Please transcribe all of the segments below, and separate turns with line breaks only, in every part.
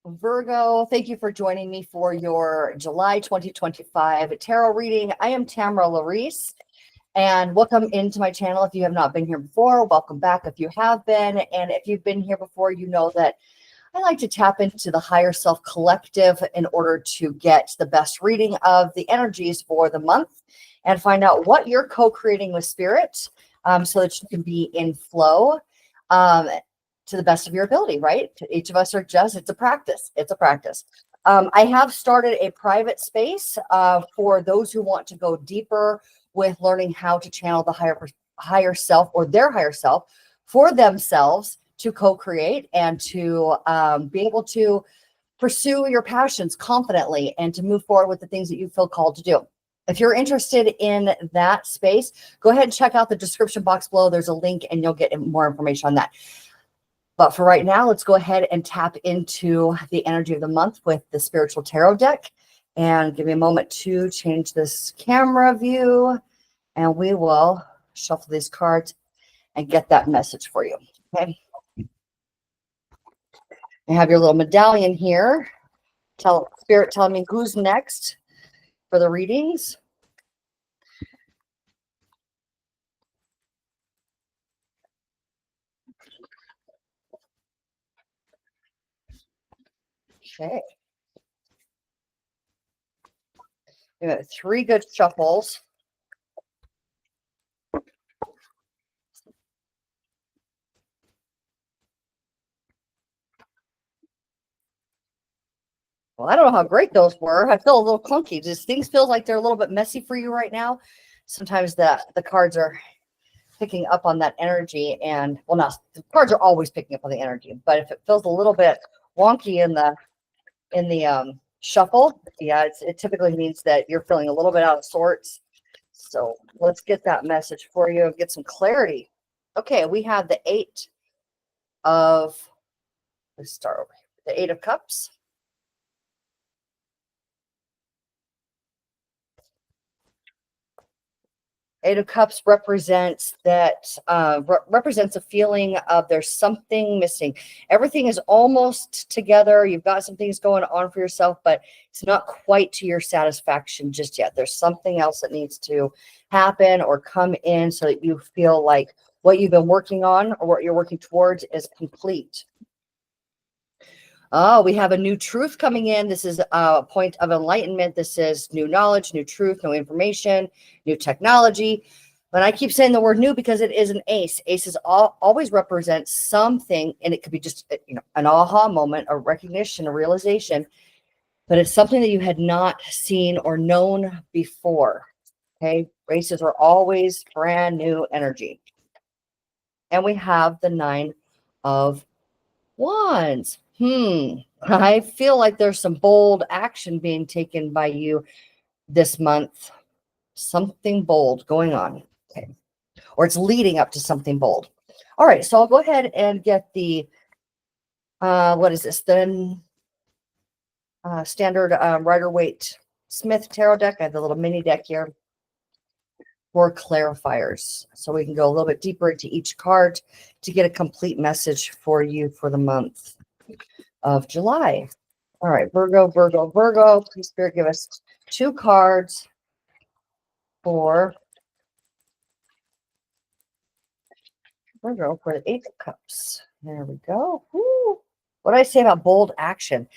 Virgo, thank you for joining me for your July 2025 tarot reading. I am Tamara Larice, and welcome into my channel. If you have not been here before, welcome back if you have been. And if you've been here before, you know that I like to tap into the higher self collective in order to get the best reading of the energies for the month and find out what you're co-creating with spirit, so that you can be in flow. To the best of your ability, right? Each of us are just, it's a practice. It's a practice. I have started a private space for those who want to go deeper with learning how to channel the higher self or their higher self for themselves to co-create and to be able to pursue your passions confidently and to move forward with the things that you feel called to do. If you're interested in that space, go ahead and check out the description box below. There's a link and you'll get more information on that. But for right now, let's go ahead and tap into the energy of the month with the spiritual tarot deck. And give me a moment to change this camera view. And we will shuffle these cards and get that message for you. Okay. You have your little medallion here. Spirit telling me who's next for the readings. Okay. We got 3 good shuffles. Well, I don't know how great those were. I feel a little clunky. Just things feel like they're a little bit messy for you right now. Sometimes the cards are picking up on that energy, and well, not the cards are always picking up on the energy, but if it feels a little bit wonky in the shuffle, yeah, it typically means that you're feeling a little bit out of sorts. So let's get that message for you and get some clarity. Okay, we have the 8 of, let's start over here. The 8 of Cups. Eight of Cups represents that represents a feeling of there's something missing. Everything is almost together. You've got some things going on for yourself, but it's not quite to your satisfaction just yet. There's something else that needs to happen or come in so that you feel like what you've been working on or what you're working towards is complete. Oh, we have a new truth coming in. This is a point of enlightenment. This is new knowledge, new truth, new information, new technology. But I keep saying the word new because it is an ace. Aces always represent something, and it could be just an aha moment, a recognition, a realization, but it's something that you had not seen or known before. Okay, aces are always brand new energy. And we have the 9 of Wands. I feel like there's some bold action being taken by you this month. Something bold going on. Okay. Or it's leading up to something bold. All right. So I'll go ahead and get the, what is this? The standard Rider-Waite Smith tarot deck. I have the little mini deck here for clarifiers. So we can go a little bit deeper into each card to get a complete message for you for the month of July. All right, Virgo, Virgo, Virgo. Please, Spirit, give us 2 cards for Virgo for the 8 of Cups. There we go. Woo. What did I say about bold action?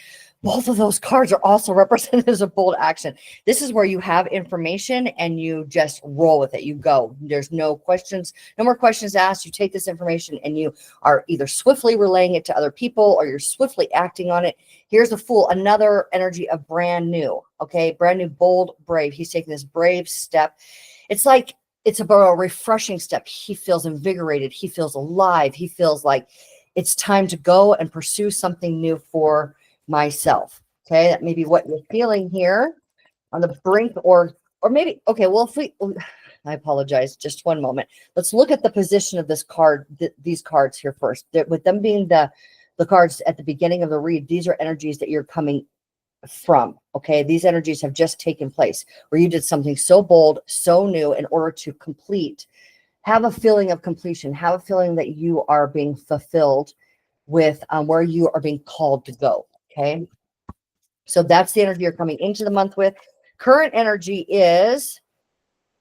Both of those cards are also represented as a bold action. This is where you have information and you just roll with it. You go. There's no questions, no more questions asked. You take this information and you are either swiftly relaying it to other people or you're swiftly acting on it. Here's the Fool, another energy of brand new. Okay, brand new, bold, brave. He's taking this brave step. It's like it's about a refreshing step. He feels invigorated. He feels alive. He feels like it's time to go and pursue something new for myself. Okay, that may be what you're feeling here on the brink, or maybe, okay, well, if we, I apologize, just one moment. Let's look at the position of this card, these cards here first. With them being the cards at the beginning of the read, these are energies that you're coming from. Okay, these energies have just taken place where you did something so bold, so new in order to complete, have a feeling of completion, have a feeling that you are being fulfilled with where you are being called to go. Okay. So that's the energy you're coming into the month with. Current energy is,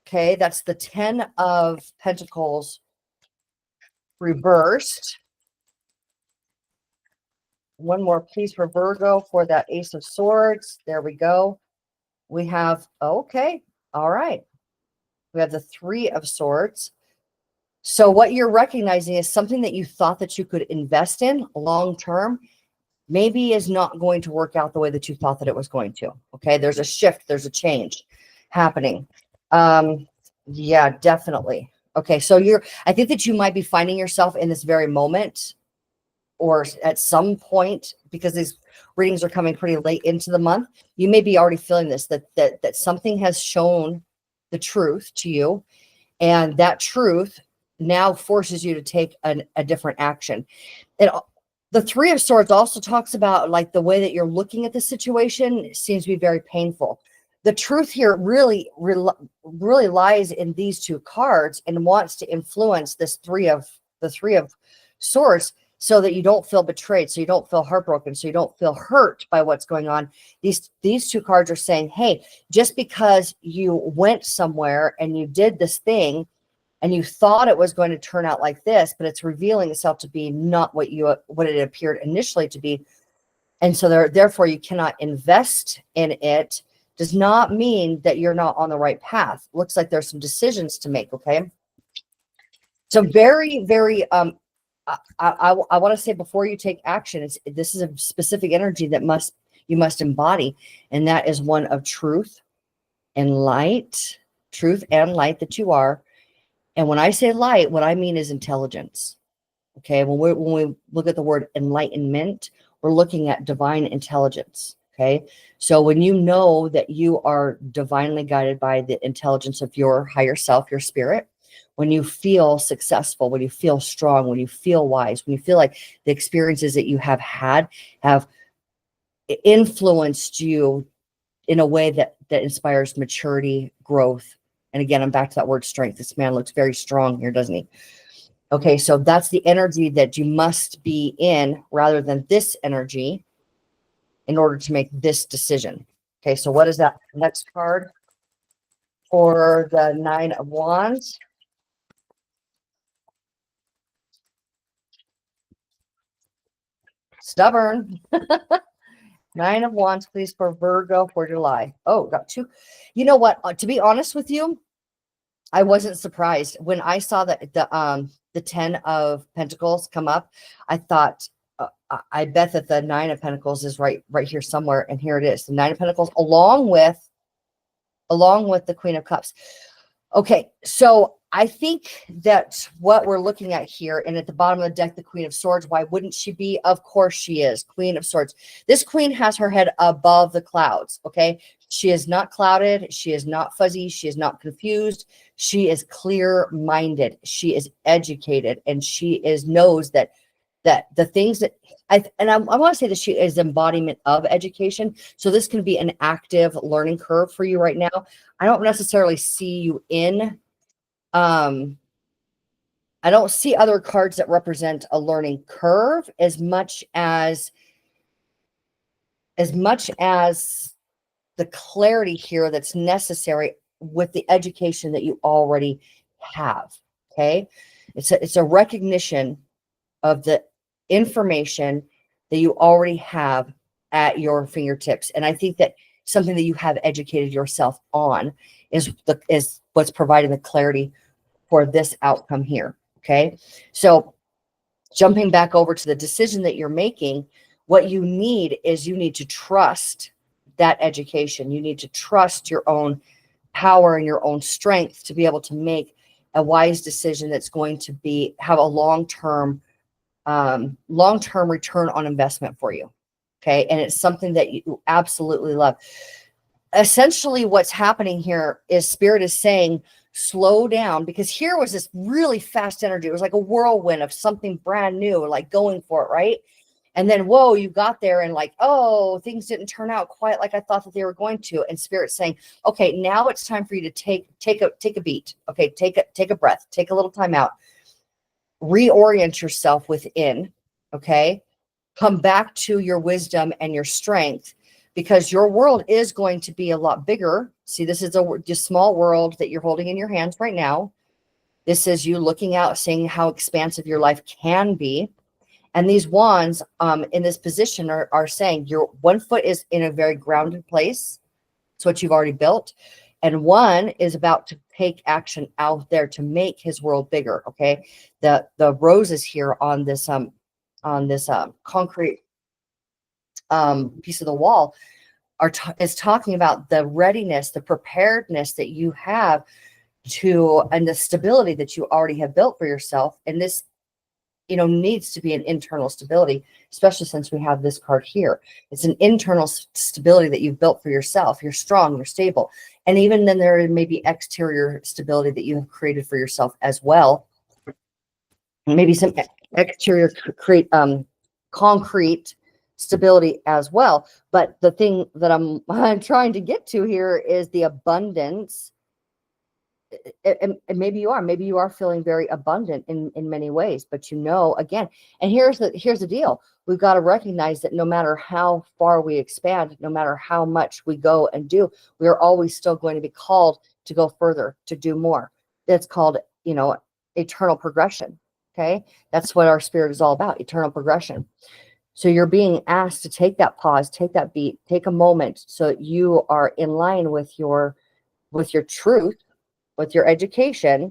okay, that's the 10 of Pentacles reversed. One more, please, for Virgo for that Ace of Swords. There we go. We have, okay, all right. We have the 3 of Swords. So what you're recognizing is something that you thought that you could invest in long term maybe is not going to work out the way that you thought that it was going to. Okay, there's a shift, there's a change happening. Yeah, definitely. Okay, so I think that you might be finding yourself in this very moment or at some point, because these readings are coming pretty late into the month, you may be already feeling this, that something has shown the truth to you, and that truth now forces you to take a different action. The 3 of Swords also talks about like the way that you're looking at the situation seems to be very painful. The truth here really lies in these 2 cards and wants to influence the 3 of Swords so that you don't feel betrayed, so you don't feel heartbroken, so you don't feel hurt by what's going on. These 2 cards are saying, hey, just because you went somewhere and you did this thing and you thought it was going to turn out like this, but it's revealing itself to be not what it appeared initially to be. And so therefore you cannot invest in it, does not mean that you're not on the right path. Looks like there's some decisions to make. Okay. So very, very, I want to say before you take action, this is a specific energy that you must embody. And that is one of truth and light that you are. And when I say light, what I mean is intelligence. Okay. When we look at the word enlightenment, we're looking at divine intelligence. Okay. So when you know that you are divinely guided by the intelligence of your higher self, your spirit, when you feel successful, when you feel strong, when you feel wise, when you feel like the experiences that you have had have influenced you in a way that inspires maturity, growth. And again, I'm back to that word strength. This man looks very strong here, doesn't he? Okay, so that's the energy that you must be in rather than this energy in order to make this decision. Okay, so what is that next card for the 9 of Wands? Stubborn. 9 of Wands, please, for Virgo for July. Oh, got 2. You know what? To be honest with you, I wasn't surprised when I saw that the 10 of Pentacles come up. I thought, I bet that the 9 of Pentacles is right here somewhere, and here it is, the 9 of Pentacles, along with the Queen of Cups. Okay, so I think that what we're looking at here, and at the bottom of the deck, the Queen of Swords, why wouldn't she be? Of course she is, Queen of Swords. This queen has her head above the clouds, okay? She is not clouded. She is not fuzzy. She is not confused. She is clear-minded. She is educated, and she knows that the things that I want to say that she is embodiment of education. So this can be an active learning curve for you right now. I don't necessarily see you in, I don't see other cards that represent a learning curve as much as the clarity here that's necessary with the education that you already have. Okay. It's a recognition of the information that you already have at your fingertips. And I think that something that you have educated yourself on is what's providing the clarity for this outcome here. Okay. So jumping back over to the decision that you're making, what you need to trust that education. You need to trust your own power and your own strength to be able to make a wise decision that's going to have a long-term return on investment for you. Okay. And it's something that you absolutely love. Essentially what's happening here is Spirit is saying, slow down, because here was this really fast energy. It was like a whirlwind of something brand new, like going for it. Right. And then, whoa, you got there and like, oh, things didn't turn out quite like I thought that they were going to. And Spirit's saying, okay, now it's time for you to take a beat. Okay. Take a breath, take a little time out, reorient yourself within. Okay. come back to your wisdom and your strength, because your world is going to be a lot bigger. See, this is a small world that you're holding in your hands right now. This is you looking out, seeing how expansive your life can be. And these wands in this position are saying your one foot is in a very grounded place. It's what you've already built. And one is about to take action out there to make his world bigger. Okay. The roses here on this concrete piece of the wall is talking about the readiness, the preparedness that you have to, and the stability that you already have built for yourself. And this, needs to be an internal stability, especially since we have this card here. It's an internal stability that you've built for yourself. You're strong, you're stable. And even then there may be exterior stability that you have created for yourself as well. Maybe some exterior concrete stability as well. But the thing that I'm trying to get to here is the abundance. And maybe you are feeling very abundant in many ways, but again, and here's the deal. We've got to recognize that no matter how far we expand, no matter how much we go and do, we are always still going to be called to go further, to do more. That's called, eternal progression. Okay. That's what our spirit is all about, eternal progression. So you're being asked to take that pause, take that beat, take a moment so that you are in line with your truth, with your education,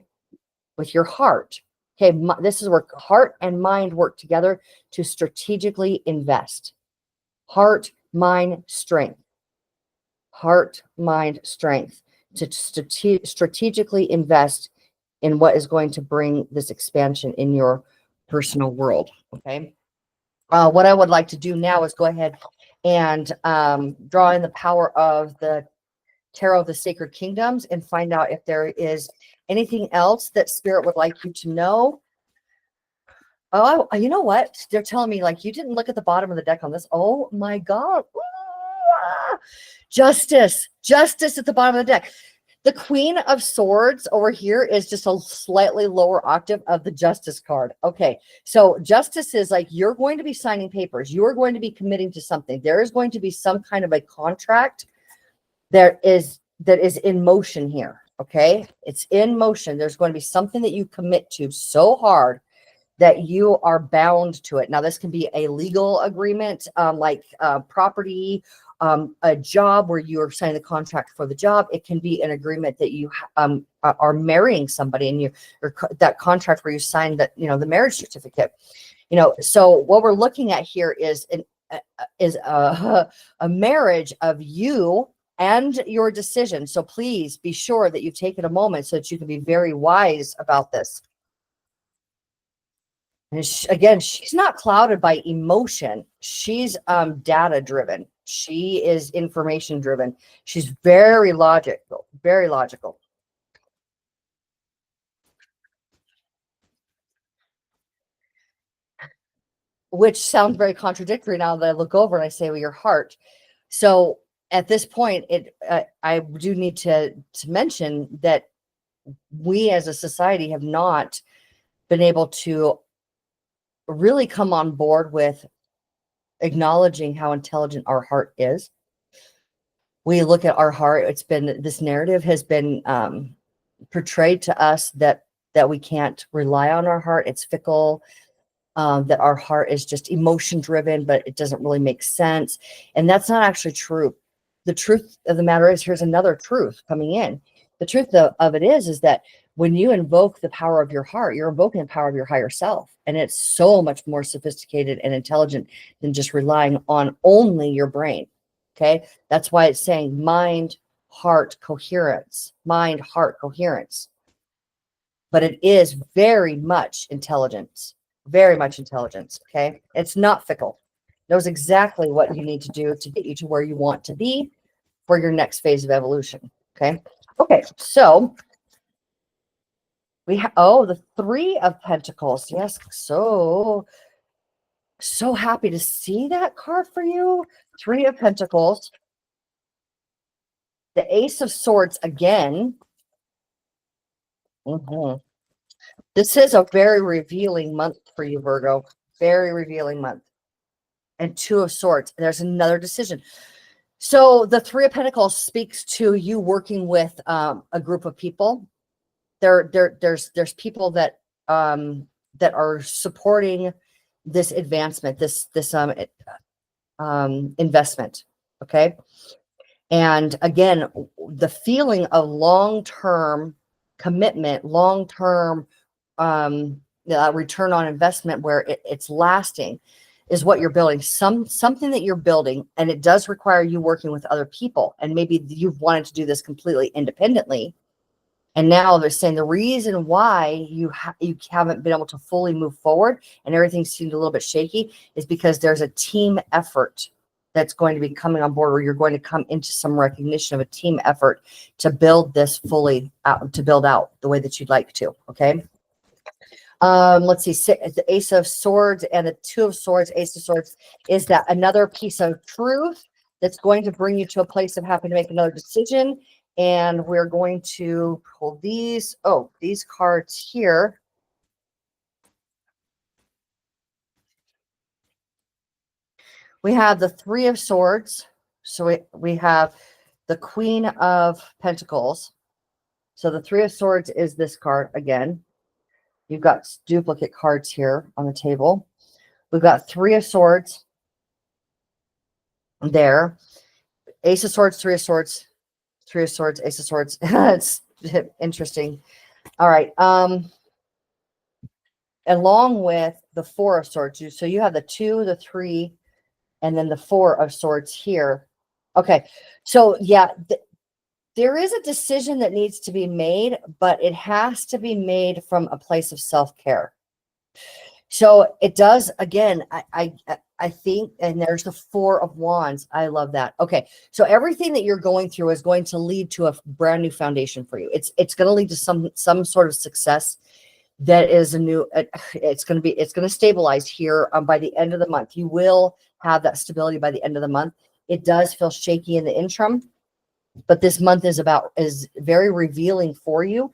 with your heart. Okay, this is where heart and mind work together to strategically invest. Heart, mind, strength. Heart, mind, strength. To strategically invest in what is going to bring this expansion in your personal world. Okay. What I would like to do now is go ahead and draw in the power of the Tarot of the Sacred Kingdoms and find out if there is anything else that Spirit would like you to know. Oh, you know what? They're telling me, like, you didn't look at the bottom of the deck on this. Oh my God. Justice at the bottom of the deck. The Queen of Swords over here is just a slightly lower octave of the Justice card. Okay, so Justice is like, you're going to be signing papers. You're going to be committing to something. There is going to be some kind of a contract that is in motion here. Okay, it's in motion. There's going to be something that you commit to so hard that you are bound to it. Now, this can be a legal agreement, like property, a job where you are signing the contract for the job. It can be an agreement that you are marrying somebody, and that contract where you sign that, the marriage certificate. So what we're looking at here is a marriage of you and your decision. So please be sure that you've taken a moment so that you can be very wise about this. And again, she's not clouded by emotion. She's data driven. She is information driven. She's very logical, very logical. Which sounds very contradictory now that I look over and I say, well, your heart. So at this point, I do need to mention that we as a society have not been able to really come on board with acknowledging how intelligent our heart is. We look at our heart. This narrative has been portrayed to us that we can't rely on our heart. It's fickle. That our heart is just emotion driven, but it doesn't really make sense. And that's not actually true. The truth of the matter is, here's another truth coming in. The truth of it is that when you invoke the power of your heart, you're invoking the power of your higher self. And it's so much more sophisticated and intelligent than just relying on only your brain. Okay. That's why it's saying mind, heart, coherence, mind, heart, coherence. But it is very much intelligence. Very much intelligence. Okay. It's not fickle. Knows exactly what you need to do to get you to where you want to be for your next phase of evolution. Okay. Okay. So we have, the Three of Pentacles. Yes. So happy to see that card for you. Three of Pentacles. The Ace of Swords again. This is a very revealing month for you, Virgo. Very revealing month. and Two of Swords. There's another decision. So the Three of Pentacles speaks to you working with a group of people. There's people that that are supporting this advancement, this investment. Okay. And again, the feeling of long-term commitment, long-term return on investment, where it's lasting, is what you're building. Something that you're building, and it does require you working with other people. And maybe you've wanted to do this completely independently, and now they're saying the reason why you haven't been able to fully move forward and everything seemed a little bit shaky is because there's a team effort that's going to be coming on board, where you're going to come into some recognition of a team effort to build this fully out, to build out the way that you'd like to. Okay. Let's see, the Ace of Swords and the Two of Swords. Ace of Swords is that another piece of truth that's going to bring you to a place of having to make another decision. And we're going to pull these cards here. We have the Three of Swords. So we have the Queen of Pentacles. So the Three of Swords is this card again. You've got duplicate cards here on the table. We've got Three of Swords there. Ace of Swords, Three of Swords, Three of Swords, Ace of Swords. It's interesting. All right. Along with the Four of Swords. So you have the Two, the Three, and then the Four of Swords here. Okay. So yeah, there is a decision that needs to be made, but it has to be made from a place of self-care. So it does, again, I think, and there's the Four of Wands. I love that. Okay. So everything that you're going through is going to lead to a brand new foundation for you. It's going to lead to some sort of success that is a new, it's going to stabilize here by the end of the month. You will have that stability by the end of the month. It does feel shaky in the interim, but this month is very revealing for you,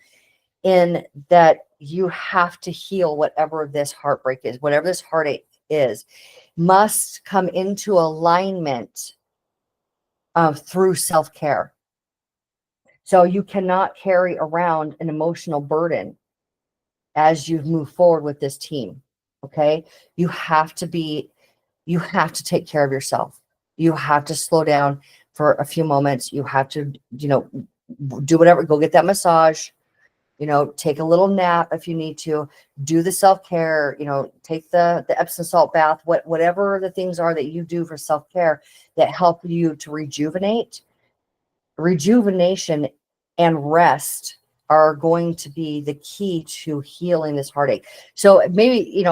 in that you have to heal whatever this heartbreak is, whatever this heartache is, must come into alignment through self-care. So you cannot carry around an emotional burden as you move forward with this team. Okay. You have to take care of yourself. You have to slow down for a few moments. You have to, do whatever, go get that massage, take a little nap if you need to, do the self-care, take the Epsom salt bath, whatever the things are that you do for self-care that help you to rejuvenate. Rejuvenation and rest are going to be the key to healing this heartache. So maybe,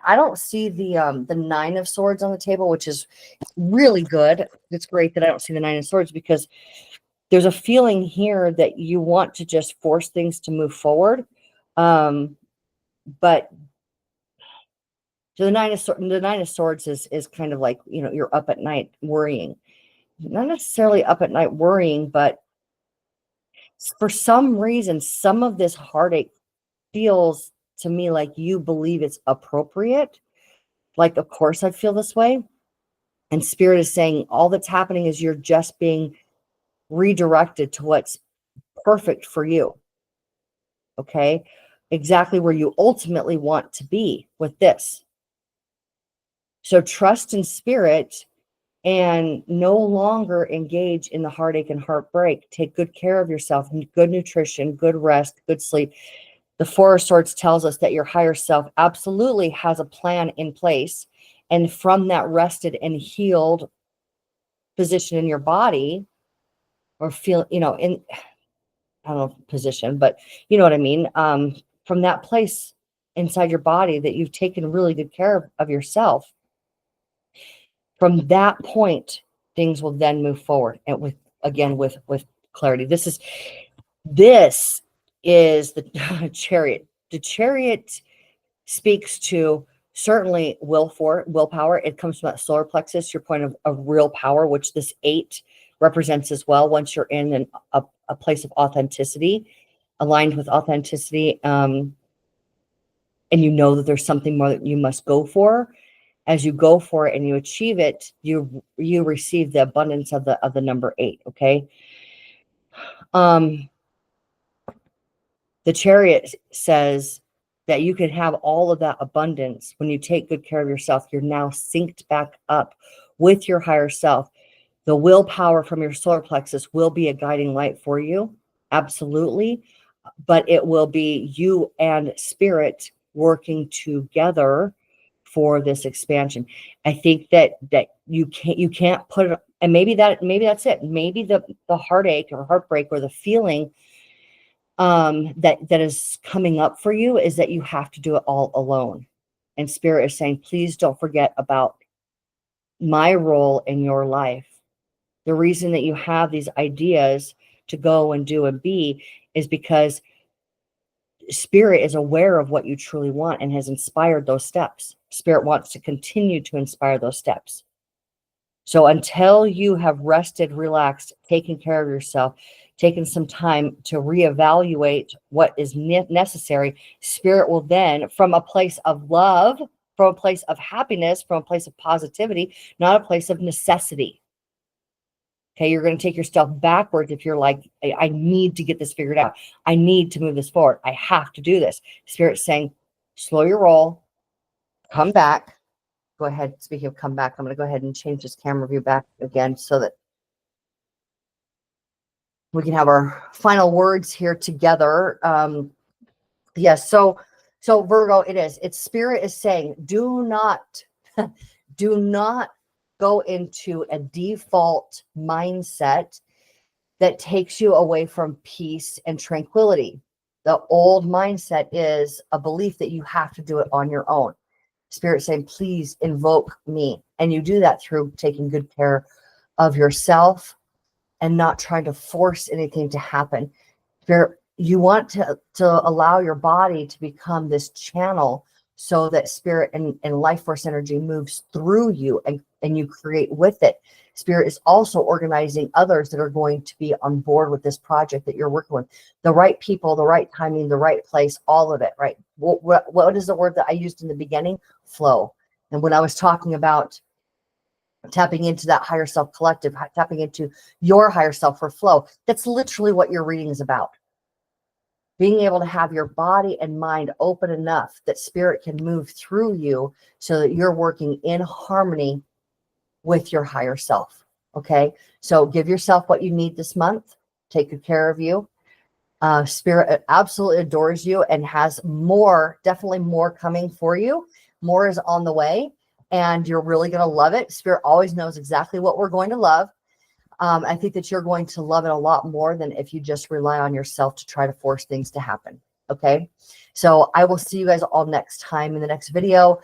I don't see the Nine of Swords on the table, which is really good. It's great that I don't see the Nine of Swords, because there's a feeling here that you want to just force things to move forward. But the Nine of Swords is kind of like, you're up at night worrying. Not necessarily up at night worrying, but for some reason, some of this heartache feels to me like you believe it's appropriate. Like, of course I'd feel this way. And Spirit is saying all that's happening is you're just being redirected to what's perfect for you. Okay. Exactly where you ultimately want to be with this. So trust in Spirit and no longer engage in the heartache and heartbreak. Take good care of yourself, good nutrition, good rest, good sleep. The Four of Swords tells us that your higher self absolutely has a plan in place. And from that rested and healed position in your body, or feel, in, I don't know, position, but you know what I mean? From that place inside your body that you've taken really good care of yourself, from that point, things will then move forward, and with clarity. This is the Chariot. The Chariot speaks to certainly willpower. It comes from that solar plexus, your point of real power, which this 8 represents as well. Once you're in a place of authenticity, aligned with authenticity, and you know that there's something more that you must go for, as you go for it and you achieve it, you receive the abundance of the number 8. Okay. The Chariot says that you can have all of that abundance when you take good care of yourself. You're now synced back up with your higher self. The willpower from your solar plexus will be a guiding light for you. Absolutely. But it will be you and spirit working together for this expansion. I think that you can't put it, and maybe that's it. Maybe the heartache or heartbreak or the feeling that is coming up for you is that you have to do it all alone. And spirit is saying, please don't forget about my role in your life. The reason that you have these ideas to go and do and be is because spirit is aware of what you truly want and has inspired those steps. Spirit wants to continue to inspire those steps. So until you have rested, relaxed, taken care of yourself, taken some time to reevaluate what is necessary, spirit will then, from a place of love, from a place of happiness, from a place of positivity, not a place of necessity. Okay, you're going to take yourself backwards if you're like, I need to get this figured out. I need to move this forward. I have to do this. Spirit's saying, slow your roll, come back. Go ahead. Speaking of come back, I'm going to go ahead and change this camera view back again so that we can have our final words here together. Yes. So Virgo, it's spirit is saying, do not go into a default mindset that takes you away from peace and tranquility. The old mindset is a belief that you have to do it on your own. Spirit saying, please invoke me. And you do that through taking good care of yourself and not trying to force anything to happen. You want to allow your body to become this channel so that spirit and life force energy moves through you and you create with it. Spirit is also organizing others that are going to be on board with this project that you're working with. The right people, the right timing, the right place, all of it, right? What is the word that I used in the beginning? Flow. And when I was talking about tapping into that higher self collective, tapping into your higher self for flow, that's literally what your reading is about. Being able to have your body and mind open enough that spirit can move through you so that you're working in harmony with your higher self. Okay. So give yourself what you need this month. Take good care of you. Spirit absolutely adores you and has more, definitely more coming for you. More is on the way and you're really going to love it. Spirit always knows exactly what we're going to love. I think that you're going to love it a lot more than if you just rely on yourself to try to force things to happen. Okay. So I will see you guys all next time in the next video.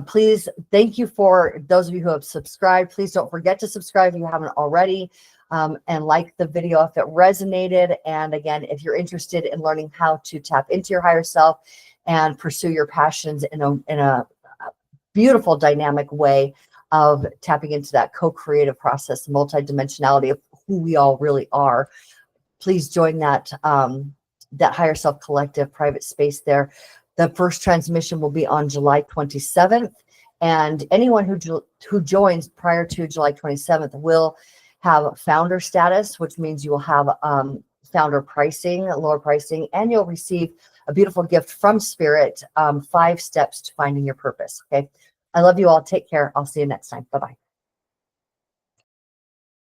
Please, thank you for those of you who have subscribed. Please don't forget to subscribe if you haven't already, and like the video if it resonated. And again, if you're interested in learning how to tap into your higher self and pursue your passions in a beautiful dynamic way of tapping into that co-creative process, the multidimensionality of who we all really are, please join that that higher self collective private space there. The first transmission will be on July 27th, and anyone who joins prior to July 27th will have founder status, which means you will have founder pricing, lower pricing, and you'll receive a beautiful gift from Spirit, 5 steps to finding your purpose. Okay. I love you all. Take care. I'll see you next time. Bye-bye.